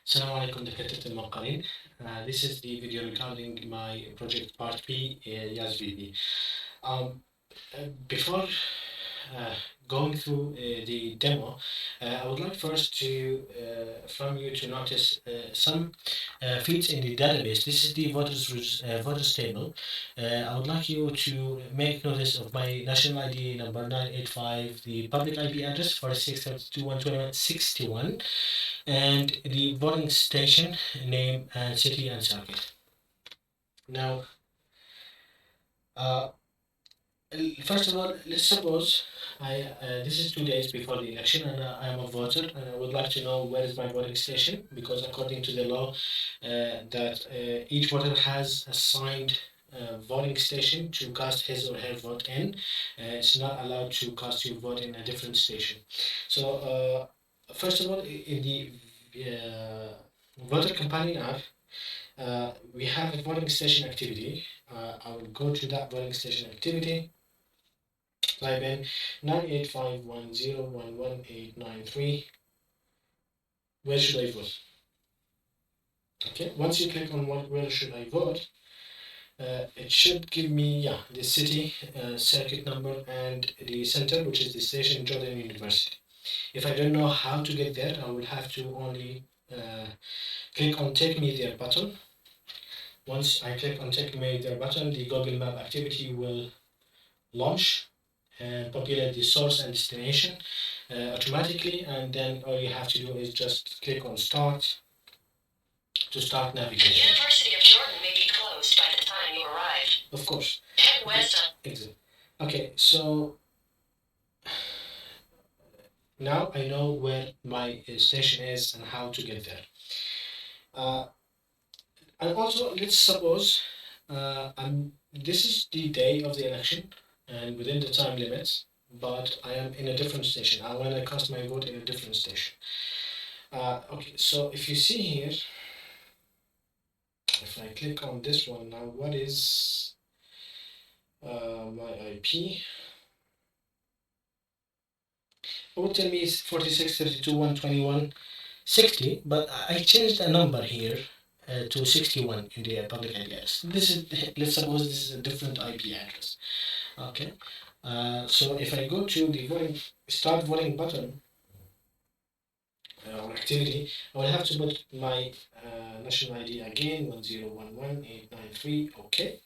Assalamu alaikum دكاترة المقرين. This is the video regarding my project part B, EIASvP. Before going through the demo, I would like first to from you to notice some fields in the database. This is the voters table. I would like you to make notice of my national ID number 985, the public IP address 4632.121.61, and the voting station name and city and circuit. Now, first of all, let's suppose this is 2 days before the election and I am a voter and I would like to know where is my voting station, because according to the law that each voter has assigned voting station to cast his or her vote in. It's not allowed to cast your vote in a different station. So first of all, in the voter companion app, we have a voting station activity. I will go to that voting station activity, type in 98510111893. Where should I vote? Okay, once you click on where should I vote, it should give me the city, circuit number, and the center, which is the station Jordan University. If I don't know how to get there, I will have to only click on Take Me There button. Once I click on Take Me There button, the Google Map activity will launch and populate the source and destination automatically, and then all you have to do is just click on Start to start navigation. The University of Jordan may be closed by the time you arrive. Of course. Head west. Exit. Okay, so now I know where my station is and how to get there. And also, let's suppose this is the day of the election and within the time limits, but I am in a different station. I want to cast my vote in a different station. Okay, so if you see here, if I click on this one now, what is my IP? It would tell me it's 4632.121.60, but I changed a number here to 61 in the public IP address. This is, let's suppose this is a different IP address. Okay, so if I go to the start voting button or activity, I will have to put my national ID again, 10111893. Okay.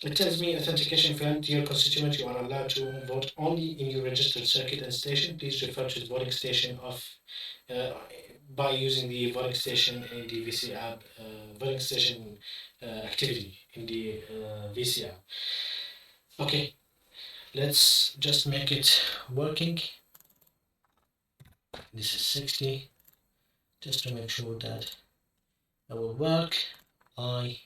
It tells me authentication failed. Dear constituent, you are allowed to vote only in your registered circuit and station. Please refer to the voting station by using the voting station in the VC app, voting station activity in the VC app. Okay, let's just make it working. This is 60, just to make sure that it will work. I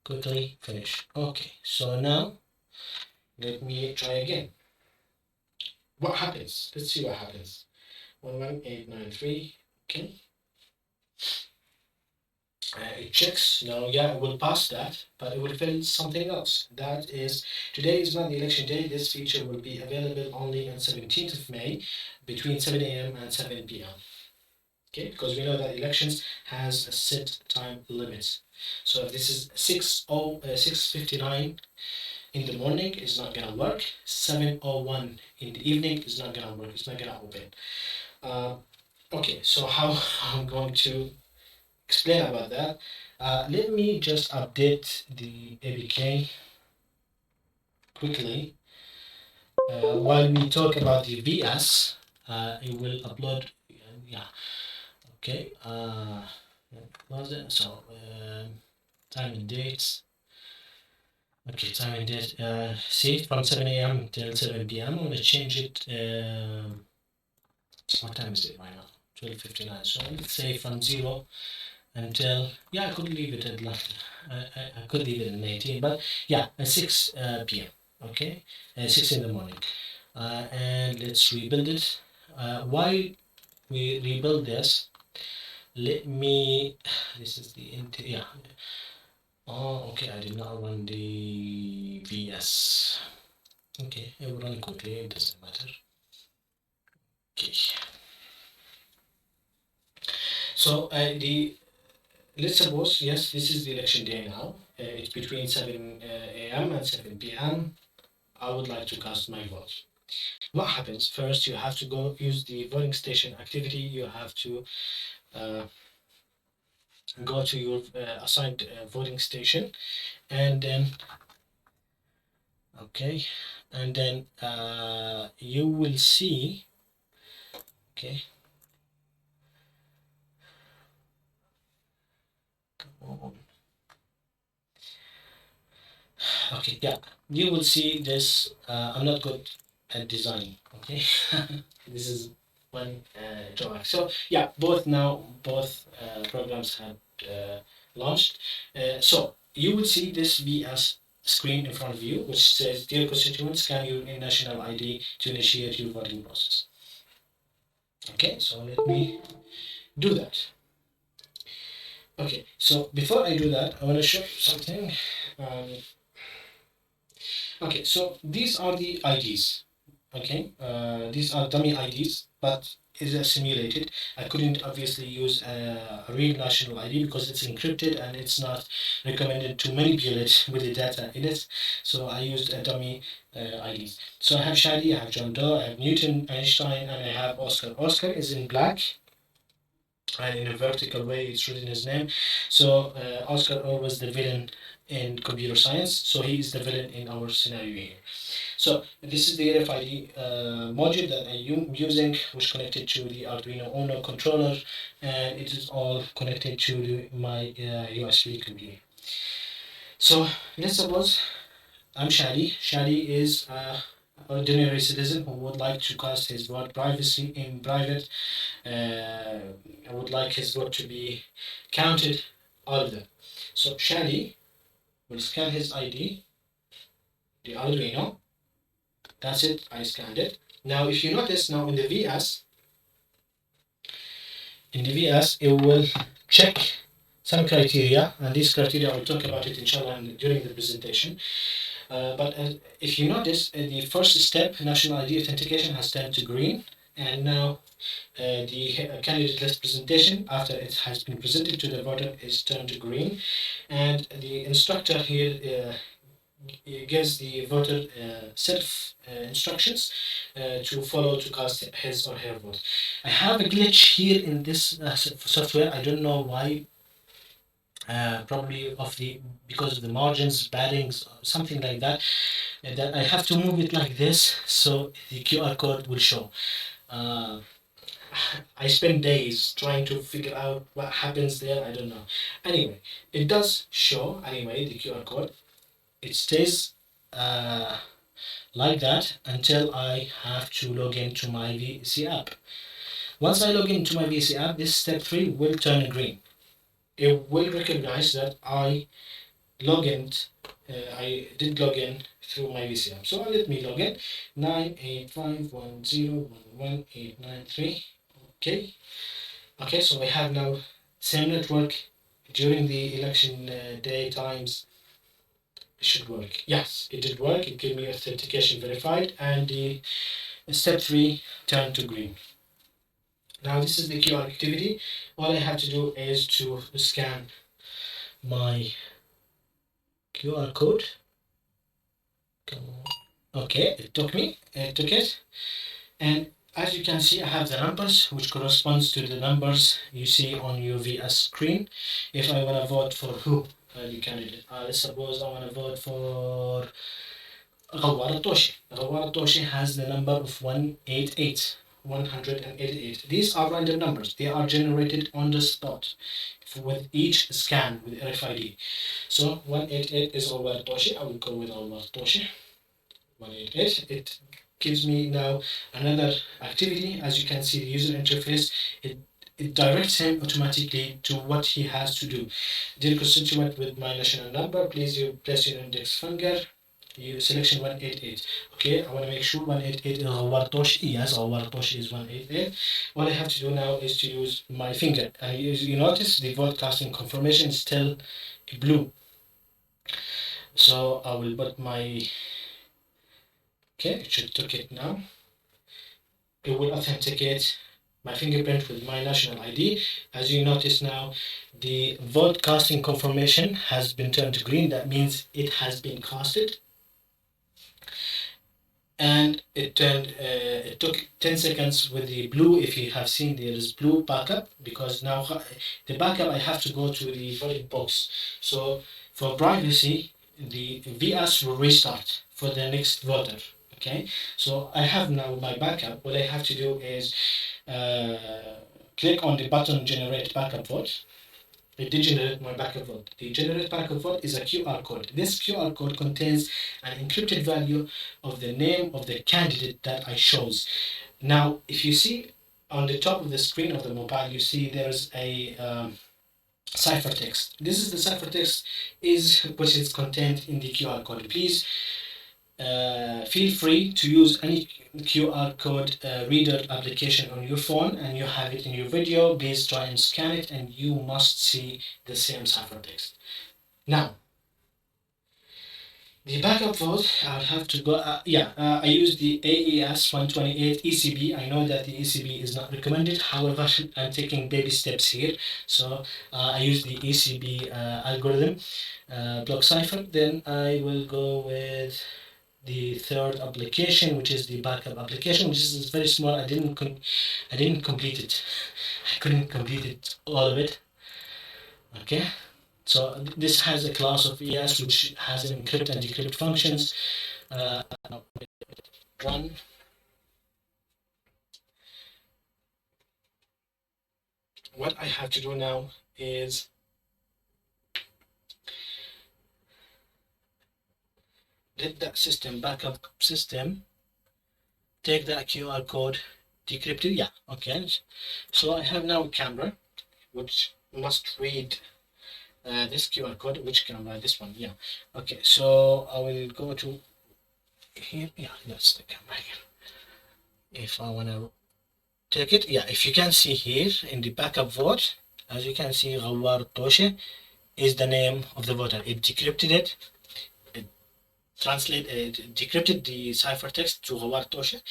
quickly finish. Okay, so now let me try again. What happens? Let's see what happens. 11893. Okay. It checks. Now, it will pass that, but it will fill something else. That is, today is not the election day. This feature will be available only on 17th of May between 7 a.m. and 7 p.m. Okay, because we know that elections has a set time limit. So if this is 6:59 in the morning, it's not gonna work. 7:01 in the evening is not gonna work. It's not gonna open. Okay, so how I'm going to explain about that. Let me just update the APK quickly. While we talk about the VS, it will upload. Okay. So time and dates. Okay, time and date. See, from 7 a.m. till 7 p.m. I'm gonna change it. What time is it right now? 12:59. So let's say from 0 until, I could leave it at I could leave it at 18, but at 6 p.m. Okay, 6 in the morning. And let's rebuild it. While we rebuild this, let me. This is the Oh, okay. I did not run the VS. Okay, I will run it quickly. It doesn't matter. Okay. So let's suppose, yes, this is the election day now. It's between 7 a.m. and 7 p.m. I would like to cast my vote. What happens? First, you have to go use the voting station activity. You have to uh, go to your assigned voting station, and then okay, and then you will see. Okay, come on. Okay, yeah, you will see this. I'm not good at design. Okay, this is one drawing. So yeah, both programs have launched. So you will see this VS screen in front of you, which says, "Dear constituents, scan your national ID to initiate your voting process." Okay, so let me do that. Okay, so before I do that, I want to show you something. Um, okay, so these are the IDs. Okay, these are dummy IDs, but is simulated. I couldn't obviously use a real national ID because it's encrypted and it's not recommended to manipulate with the data in it. So I used a dummy IDs. So I have Shadi, I have John Doe, I have Newton, Einstein, and I have Oscar. Oscar is in black, and in a vertical way it's written his name. So Oscar was the villain in computer science, so he is the villain in our scenario here. So this is the RFID module that I'm using, which connected to the Arduino Uno controller, and it is all connected to my USB computer. So let's suppose I'm Shadi. Shadi is an ordinary citizen who would like to cast his vote privacy in private. I would like his vote to be counted, all of them. So Shadi will scan his ID, the Arduino. That's it, I scanned it. Now if you notice now in the VS, it will check some criteria, and these criteria I will talk about it inshallah during the presentation. But if you notice, the first step, national ID authentication, has turned to green, and now the candidate list presentation, after it has been presented to the voter, is turned to green, and the instructor here gives the voter set of instructions to follow to cast his or her vote. I have a glitch here in this software. I don't know why. Probably because of the margins, paddings, something like that. That I have to move it like this so the QR code will show. Uh, I spend days trying to figure out what happens there. I don't know. Anyway, it does show. Anyway, the QR code. It stays like that until I have to log into my VC app. Once I log into my VC app, this step 3 will turn green. It will recognize that I did log in through my VC app. So let me log in. 98510111893. Okay. Okay, so we have now same network during the election day times. It should work. Yes, it did work. It gave me authentication verified, and the step 3 turned to green. Now this is the QR activity. All I have to do is to scan my QR code. Okay, it took it. And as you can see, I have the numbers, which corresponds to the numbers you see on your VS screen. If I want to vote for who, the candidate. Let's suppose I want to vote for Ghawar al-Toshi. Ghawar al-Toshi has the number of 188. 188. These are random numbers. They are generated on the spot with each scan with RFID. So 188 is Ghawar al-Toshi. I will go with Ghawar al-Toshi. 188. It gives me now another activity. As you can see, the user interface, it directs him automatically to what he has to do. Dear constituent with my national number, please you place your index finger. You selection 188. Okay, I want to make sure 188 is Ghawar Toshi. Yes, Ghawar Toshi is 188. What I have to do now is to use my finger. And you notice the vote casting confirmation is still blue. So I will put my. Okay, it should take it now. It will authenticate my fingerprint with my national ID. As you notice now, the vote casting confirmation has been turned to green. That means it has been casted. And it took 10 seconds with the blue. If you have seen, there is blue backup, because now the backup, I have to go to the voting box. So for privacy, the VS will restart for the next voter. Okay, so I have now my backup. What I have to do is click on the button generate backup vote. It did generate my backup vote. The generate backup vote is a QR code. This QR code contains an encrypted value of the name of the candidate that I chose. Now, if you see on the top of the screen of the mobile, you see there's a ciphertext. This is the ciphertext which is contained in the QR code. Please feel free to use any QR code reader application on your phone, and you have it in your video. Please try and scan it, and you must see the same ciphertext. Now, the backup vote, I'll have to go. I use the AES-128 ECB. I know that the ECB is not recommended. However, I'm taking baby steps here. So I use the ECB algorithm, block cipher. Then I will go with the third application, which is the backup application, which is very small. I didn't complete it. I couldn't complete it, all of it. Okay, so this has a class of ES which has encrypt and decrypt functions. Run. What I have to do now is let that system backup system take that QR code, decrypt it. Yeah, okay. So I have now a camera which must read this QR code. Which camera? This one. Yeah. Okay. So I will go to here. Yeah, that's the camera here. If I want to take it, yeah. If you can see here in the backup vote, as you can see, Ghawar Toshe is the name of the voter. It decrypted it. It decrypted the ciphertext to Ghawar Toshe.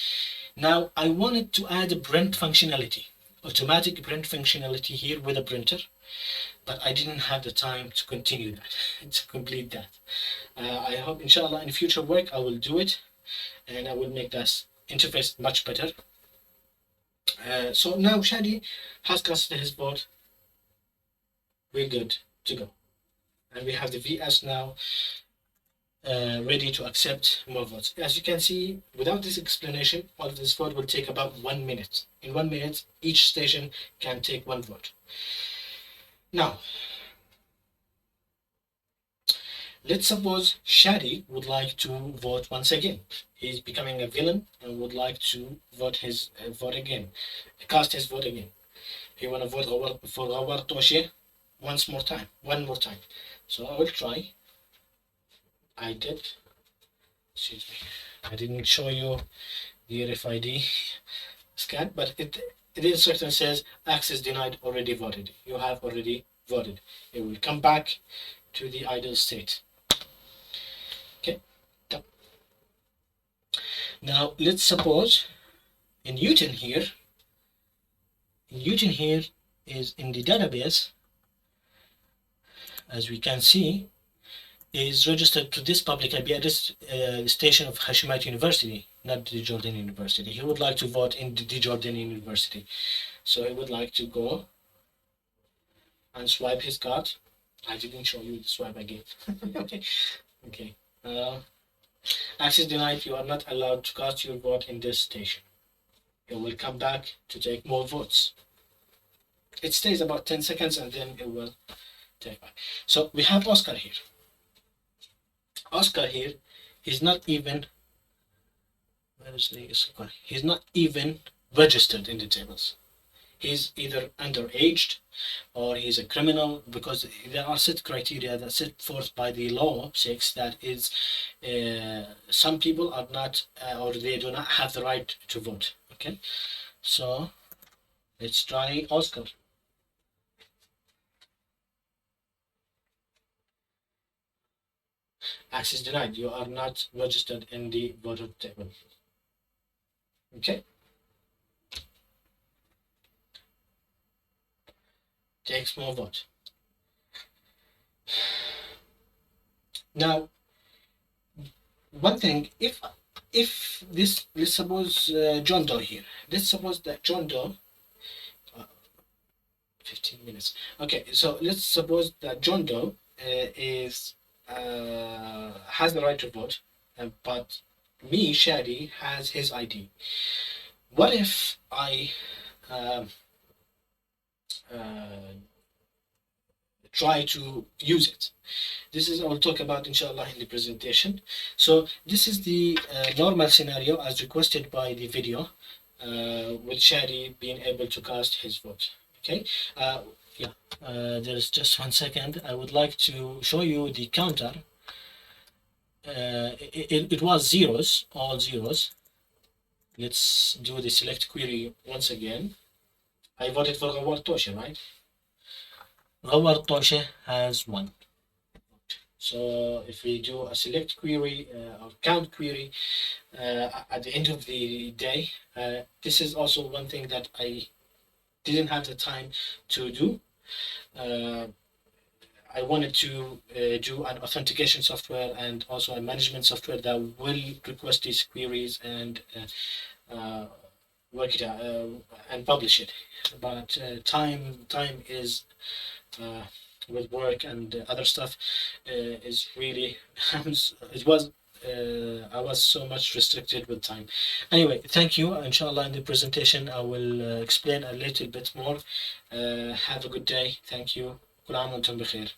Now I wanted to add a print functionality, automatic print functionality here with a printer, but I didn't have the time to continue that, to complete that. I hope, inshallah, in future work I will do it, and I will make that interface much better. So now Shadi has casted his vote. We're good to go, and we have the VS now ready to accept more votes. As you can see, without this explanation, all of this vote will take about 1 minute. In 1 minute, each station can take one vote. Now, let's suppose Shadi would like to vote once again. He's becoming a villain and would like to vote his vote again, cast his vote again. He want to vote for Ghawar Toshe one more time. So I will try. I did. Excuse me. I didn't show you the RFID scan, but it certainly says access denied, already voted. You have already voted. It will come back to the idle state. Okay. Now let's suppose in Newton here is in the database, as we can see, is registered to this public IP address station of Hashemite University, not the Jordan University. He would like to vote in the Jordan University. So he would like to go and swipe his card. I didn't show you the swipe I gave. Okay. Access denied. You are not allowed to cast your vote in this station. It will come back to take more votes. It stays about 10 seconds and then it will take back. So we have Oscar here. Oscar here is not even, he's not even registered in the tables. He's either underaged or he's a criminal, because there are set criteria that set forth by the law 6 that is some people are not or they do not have the right to vote. Okay, so let's try Oscar. Access denied. You are not registered in the voter table. Okay. takes more vote. Now, one thing, if this, let's suppose John Doe here. Let's suppose that John Doe, 15 minutes. Okay, so let's suppose that John Doe is has the right to vote, but me, Shadi, has his ID. What if I um, uh, try to use it? This is I will talk about inshallah in the presentation. So this is the normal scenario as requested by the video, with Shadi being able to cast his vote. Okay, yeah. There's just 1 second. I would like to show you the counter. It was zeros, all zeros. Let's do the select query once again. I voted for Gawar Toshe, right? Gawar Toshe has 1. So if we do a select query or count query at the end of the day, this is also one thing that I didn't have the time to do. I wanted to do an authentication software and also a management software that will request these queries and work it out and publish it. But time is with work and other stuff is really it was I was so much restricted with time. Anyway, thank you. Inshallah, in the presentation, I will explain a little bit more. Have a good day. Thank you. كل عام وانتم بخير.